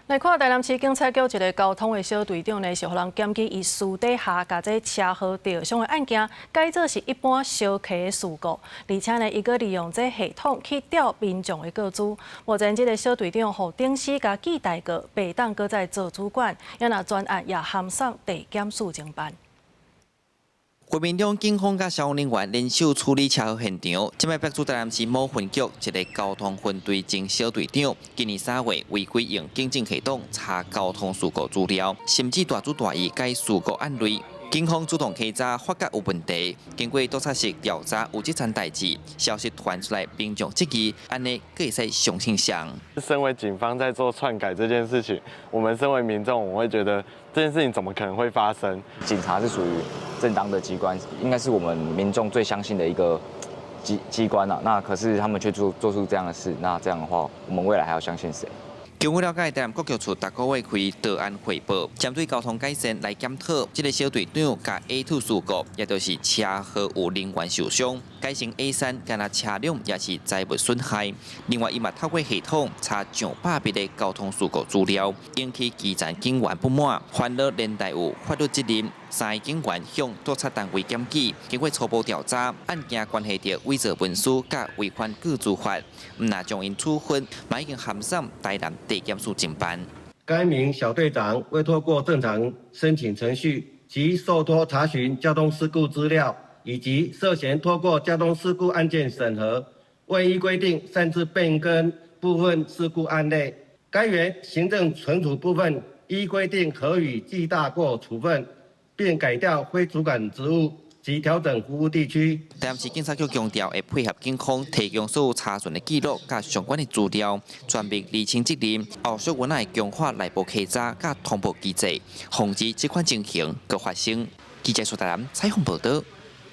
来看台南市警察局一个交通的小队长呢，是互人检举伊私底下甲这车祸吊伤的案件，改做是一般小客的事故，而且呢，伊阁利用这系统去调民众的个资。目前这个小队长互顶司甲记大个，袂当阁再做主管，因那专案也函送地检署侦办。 国民党警方甲消防人员联手处理车祸现场。今摆北出台南市某分局一个交通分队前小队长，今年3月违规用警政系统查交通事故资料，甚至大主大意改事故案例。 警方主动稽查，发觉有问题。经过督察室调查，有这件代志，消息传出来，民众质疑，安尼可以使相信上。身为警方在做篡改这件事情，我们身为民众，我会觉得这件事情怎么可能会发生？警察是属于正当的机关，应该是我们民众最相信的一个机关啊。那可是他们却做出这样的事，那这样的话，我们未来还要相信谁？ 经过了解，台南国局处逐个月开道案汇报，针对交通改善来检讨。这个小队长甲 A2 事故，也就是车祸有人员受伤，改成 A3，干那车辆也是财物损害。另外，伊嘛透过系统查上百笔的交通事故资料，引起基层警员不满，烦恼连带有法律责任。3个警员向督察单位检举，经过初步调查，案件关系到伪造文书甲违反个资法，唔那将因处分，嘛已经函送台南地检署侦办。该名小队长未透过正常申请程序及受托查询交通事故资料，以及涉嫌透过交通事故案件审核，未依规定擅自变更部分事故案类。该员行政存储部分依规定可予记大过处分，并改调非主管职务。 及调整服务地区。台南市警察局强调，会配合警方提供所有查询的记录甲相关的资料，全面厘清责任，后续原来强化内部稽查甲通报机制，防止这款情形搁发生。记者苏台南采访报道。